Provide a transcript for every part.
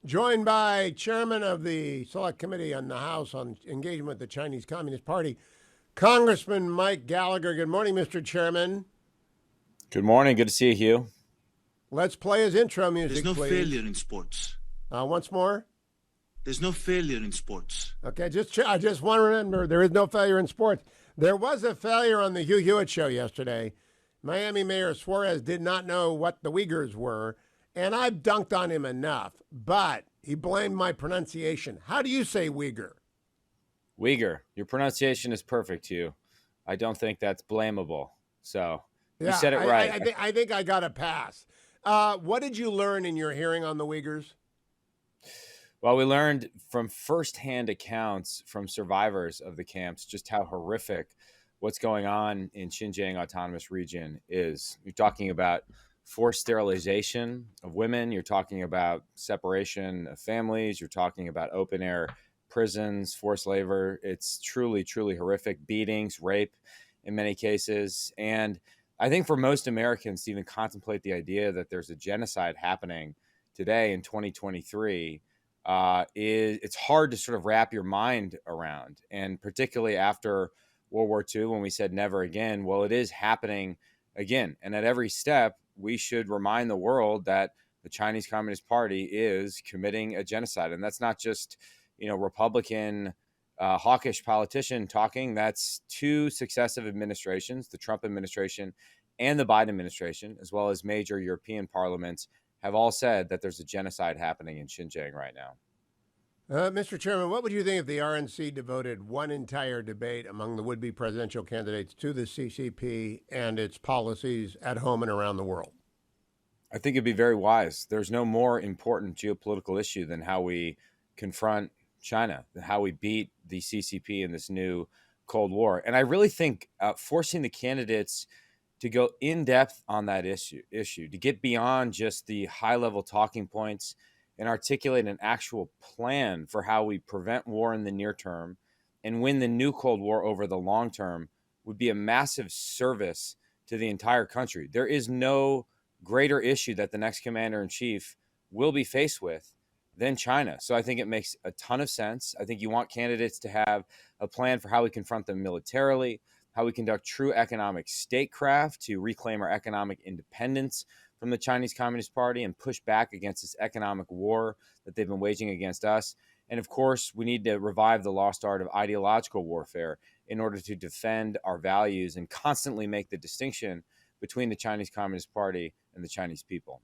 Joined by Chairman of the Select Committee on the House on Engagement with the Chinese Communist Party, Congressman Mike Gallagher. Good morning, Mr. Chairman. Good morning. Good to see you, Hugh. Let's play his intro music, There's no please. failure in sports. Once more. There's no failure in sports. Okay, I just want to remember there is no failure in sports. There was a failure on the Hugh Hewitt show yesterday. Miami Mayor Suarez did not know what the Uyghurs were, and I've dunked on him enough, but he blamed my pronunciation. How do you say Uyghur? Uyghur. Your pronunciation is perfect, Hugh. I don't think that's blamable. So you said it right. I think I got a pass. What did you learn in your hearing on the Uyghurs? Well, we learned from firsthand accounts from survivors of the camps just how horrific what's going on in Xinjiang Autonomous Region is. You're talking about forced sterilization of women. You're talking about separation of families. You're talking about open air prisons, forced labor. It's truly, truly horrific. Beatings, rape in many cases. And I think for most Americans to even contemplate the idea that there's a genocide happening today in 2023 it's hard to sort of wrap your mind around. And particularly after World War II, when we said never again, well, it is happening again. And at every step, we should remind the world that the Chinese Communist Party is committing a genocide. And that's not just, Republican hawkish politician talking. That's two successive administrations, the Trump administration and the Biden administration, as well as major European parliaments, have all said that there's a genocide happening in Xinjiang right now. Mr. Chairman, what would you think if the RNC devoted one entire debate among the would-be presidential candidates to the CCP and its policies at home and around the world? I think it'd be very wise. There's no more important geopolitical issue than how we confront China, how we beat the CCP in this new Cold War. And I really think forcing the candidates to go in depth on that issue, to get beyond just the high level talking points and articulate an actual plan for how we prevent war in the near term and win the new Cold War over the long term would be a massive service to the entire country. There is no greater issue that the next commander in chief will be faced with than China. So I think it makes a ton of sense. I think you want candidates to have a plan for how we confront them militarily, how we conduct true economic statecraft to reclaim our economic independence from the Chinese Communist Party and push back against this economic war that they've been waging against us. And of course, we need to revive the lost art of ideological warfare in order to defend our values and constantly make the distinction between the Chinese Communist Party and the Chinese people.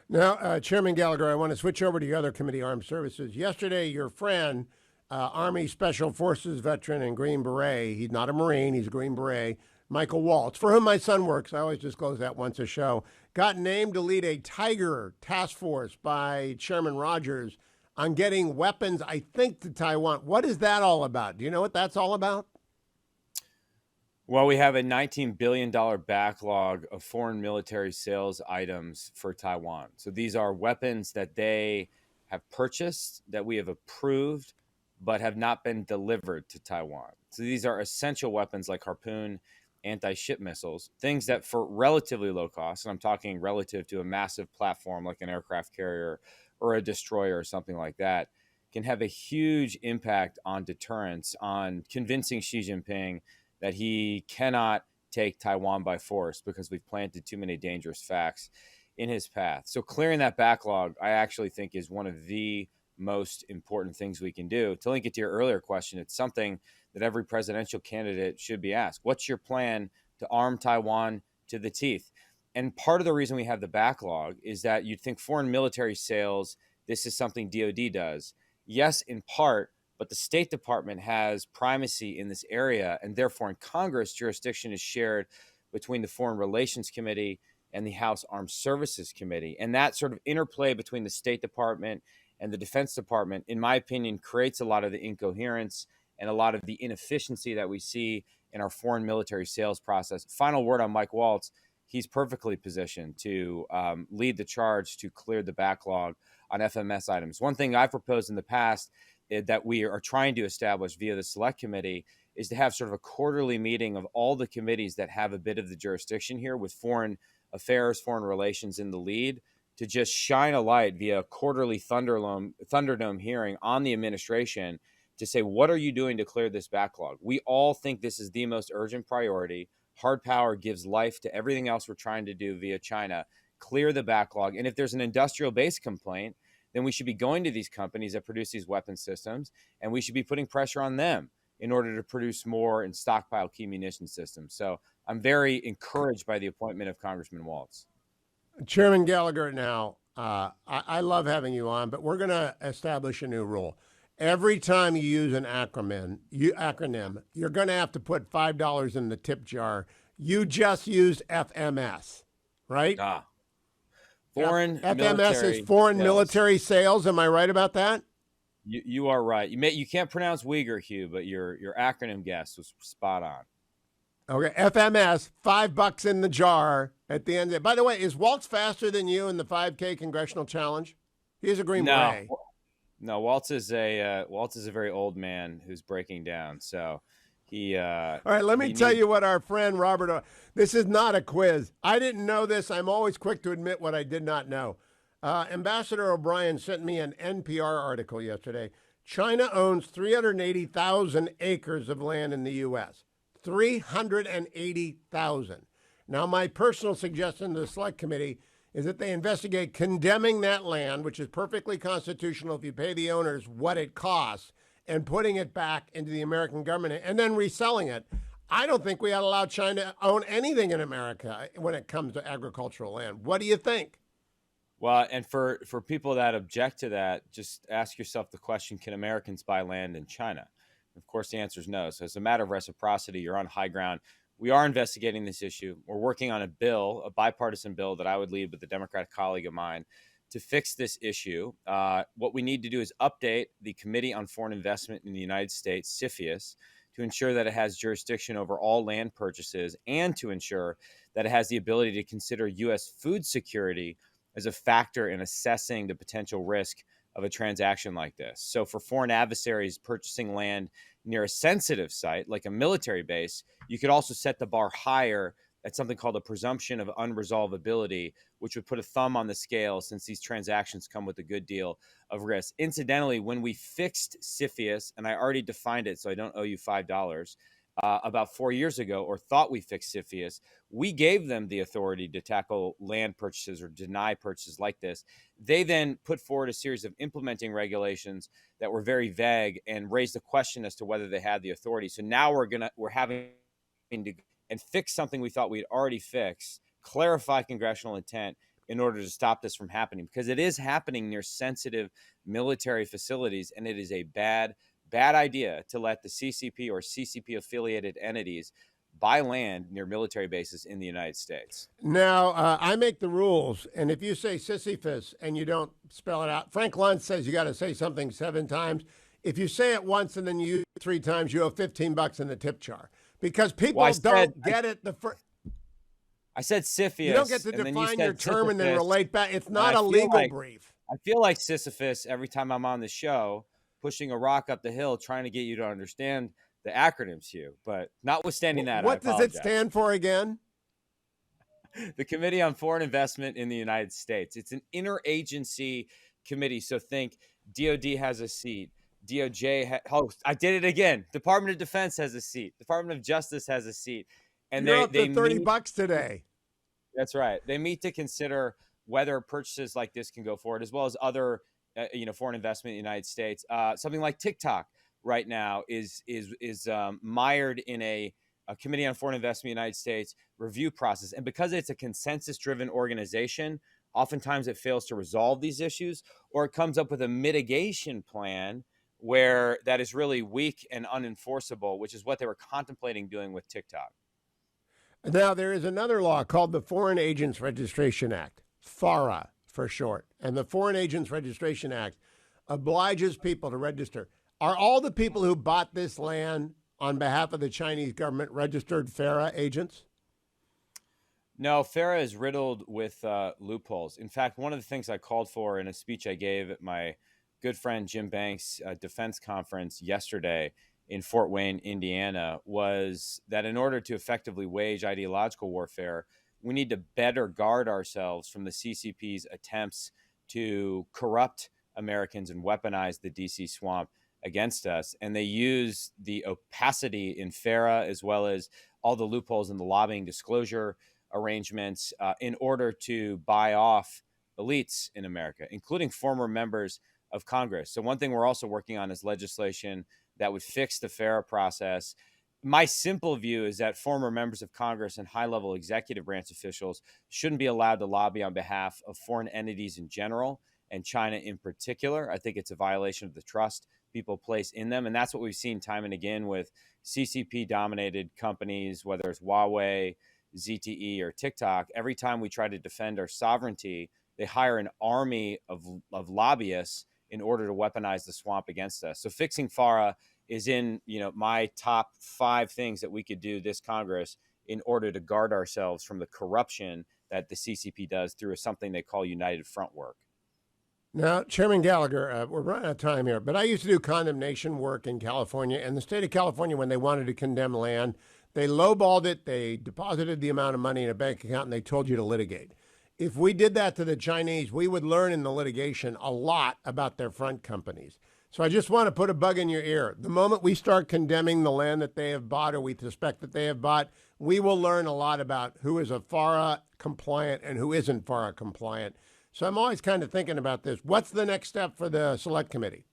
Now, Chairman Gallagher, I want to switch over to your other committee, Armed Services. Yesterday, your friend, Army Special Forces veteran and Green Beret, he's not a Marine, he's a Green Beret, Michael Waltz, for whom my son works, I always disclose that once a show, got named to lead a Tiger task force by Chairman Rogers on getting weapons, I think, to Taiwan. What is that all about? Do you know what that's all about? Well, we have a $19 billion backlog of foreign military sales items for Taiwan. So these are weapons that they have purchased, that we have approved, but have not been delivered to Taiwan. So these are essential weapons like Harpoon anti-ship missiles, things that for relatively low cost, and I'm talking relative to a massive platform like an aircraft carrier or a destroyer or something like that, can have a huge impact on deterrence, on convincing Xi Jinping that he cannot take Taiwan by force because we've planted too many dangerous facts in his path. So clearing that backlog, I actually think, is one of the most important things we can do. To link it to your earlier question, it's something that every presidential candidate should be asked. What's your plan to arm Taiwan to the teeth? And part of the reason we have the backlog is that you'd think foreign military sales, this is something DOD does. Yes, in part, but the State Department has primacy in this area, and therefore in Congress, jurisdiction is shared between the Foreign Relations Committee and the House Armed Services Committee. And that sort of interplay between the State Department and the Defense Department, in my opinion, creates a lot of the incoherence and a lot of the inefficiency that we see in our foreign military sales process. Final word on Mike Waltz. He's perfectly positioned to lead the charge to clear the backlog on FMS items. One thing I've proposed in the past that we are trying to establish via the Select Committee is to have sort of a quarterly meeting of all the committees that have a bit of the jurisdiction here, with foreign affairs, foreign relations in the lead, to just shine a light via a quarterly Thunderdome hearing on the administration to say, what are you doing to clear this backlog? We all think this is the most urgent priority. Hard power gives life to everything else we're trying to do via China. Clear the backlog. And if there's an industrial base complaint, then we should be going to these companies that produce these weapon systems, and we should be putting pressure on them in order to produce more and stockpile key munition systems. So I'm very encouraged by the appointment of Congressman Waltz. Chairman Gallagher, now, I love having you on, but we're going to establish a new rule. Every time you use an acronym, you're going to have to put $5 in the tip jar. You just used FMS, right? Foreign FMS military is foreign sales. military sales. Am I right about that? You are right. You can't pronounce Uyghur, Hugh, but your acronym guess was spot on. Okay, FMS, $5 in the jar at the end. By the way, is Waltz faster than you in the 5K congressional challenge? He is a Green Beret. No, Waltz is a very old man who's breaking down. So he. All right, let me tell you what our friend Robert. This is not a quiz. I didn't know this. I'm always quick to admit what I did not know. Ambassador O'Brien sent me an NPR article yesterday. China owns 380,000 acres of land in the U.S. 380,000. Now, my personal suggestion to the Select Committee is that they investigate condemning that land, which is perfectly constitutional if you pay the owners what it costs, and putting it back into the American government and then reselling it. I don't think we ought to allow China to own anything in America when it comes to agricultural land. What do you think? Well, and for people that object to that, just ask yourself the question, can Americans buy land in China? Of course, the answer is no. So it's a matter of reciprocity. You're on high ground. We are investigating this issue. We're working on a bill, a bipartisan bill that I would lead with a Democratic colleague of mine to fix this issue. What we need to do is update the Committee on Foreign Investment in the United States, CFIUS, to ensure that it has jurisdiction over all land purchases and to ensure that it has the ability to consider U.S. food security as a factor in assessing the potential risk of a transaction like this. So for foreign adversaries purchasing land near a sensitive site, like a military base, you could also set the bar higher at something called a presumption of unresolvability, which would put a thumb on the scale since these transactions come with a good deal of risk. Incidentally, when we fixed CFIUS, and I already defined it, so I don't owe you $5, about 4 years ago, or thought we fixed CFIUS, we gave them the authority to tackle land purchases or deny purchases like this. They then put forward a series of implementing regulations that were very vague and raised the question as to whether they had the authority. So now we're having to and fix something we thought we'd already fixed, clarify congressional intent in order to stop this from happening, because it is happening near sensitive military facilities, and it is a bad idea to let the CCP or CCP affiliated entities buy land near military bases in the United States. Now, I make the rules, and if you say Sisyphus and you don't spell it out, Frank Luntz says you got to say something 7 times. If you say it once and then you use it 3 times, you owe $15 in the tip jar, because people don't get it. I said Sisyphus. You don't get to define your term and then relate back. It's not a legal brief. I feel like Sisyphus every time I'm on the show, pushing a rock up the hill, trying to get you to understand the acronyms, Hugh. But notwithstanding that, what does it stand for again? The Committee on Foreign Investment in the United States. It's an interagency committee. So think DOD has a seat. DOJ I did it again. Department of Defense has a seat. Department of Justice has a seat. And you're up to $30 today. That's right. They meet to consider whether purchases like this can go forward, as well as other foreign investment in the United States. Something like TikTok right now is mired in a Committee on Foreign Investment in the United States review process. And because it's a consensus-driven organization, oftentimes it fails to resolve these issues, or it comes up with a mitigation plan where that is really weak and unenforceable, which is what they were contemplating doing with TikTok. Now, there is another law called the Foreign Agents Registration Act, FARA for short. And the Foreign Agents Registration Act obliges people to register. Are all the people who bought this land on behalf of the Chinese government registered FARA agents? No, FARA is riddled with loopholes. In fact, one of the things I called for in a speech I gave at my good friend Jim Banks' defense conference yesterday in Fort Wayne, Indiana, was that in order to effectively wage ideological warfare, we need to better guard ourselves from the CCP's attempts to corrupt Americans and weaponize the DC swamp against us. And they use the opacity in FARA as well as all the loopholes in the lobbying disclosure arrangements in order to buy off elites in America, including former members of Congress. So one thing we're also working on is legislation that would fix the FARA process. My simple view is that former members of Congress and high-level executive branch officials shouldn't be allowed to lobby on behalf of foreign entities in general and China in particular. I think it's a violation of the trust people place in them. And that's what we've seen time and again with CCP-dominated companies, whether it's Huawei, ZTE, or TikTok. Every time we try to defend our sovereignty, they hire an army of lobbyists in order to weaponize the swamp against us. So fixing FARA is in my top 5 things that we could do this Congress in order to guard ourselves from the corruption that the CCP does through something they call United Front work. Now, Chairman Gallagher, we're running out of time here, but I used to do condemnation work in California, and the state of California, when they wanted to condemn land, they lowballed it, they deposited the amount of money in a bank account, and they told you to litigate. If we did that to the Chinese, we would learn in the litigation a lot about their front companies. So I just want to put a bug in your ear. The moment we start condemning the land that they have bought or we suspect that they have bought, we will learn a lot about who is a FARA compliant and who isn't FARA compliant. So I'm always kind of thinking about this. What's the next step for the select committee?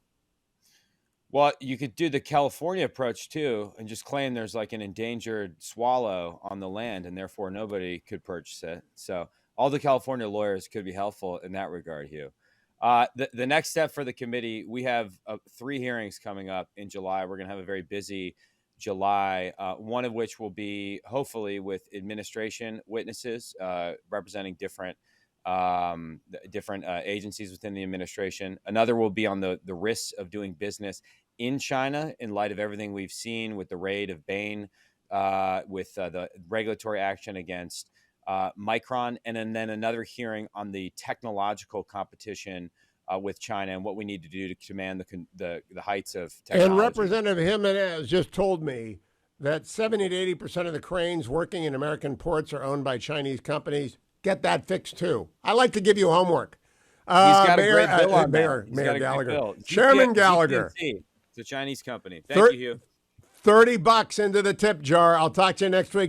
Well, you could do the California approach too and just claim there's like an endangered swallow on the land and therefore nobody could purchase it. So all the California lawyers could be helpful in that regard, Hugh. The next step for the committee, we have 3 hearings coming up in July. We're going to have a very busy July, one of which will be hopefully with administration witnesses representing different agencies within the administration. Another will be on the risks of doing business in China in light of everything we've seen with the raid of Bain, with the regulatory action against Micron, and then another hearing on the technological competition with China and what we need to do to command the heights of technology. And Representative Jimenez just told me that 70 to 80% of the cranes working in American ports are owned by Chinese companies. Get that fixed too. I like to give you homework. He's got a great bill on Mayor Mayor Gallagher. Chairman Gallagher. It's a Chinese company. Thank you, Hugh. $30 into the tip jar. I'll talk to you next week.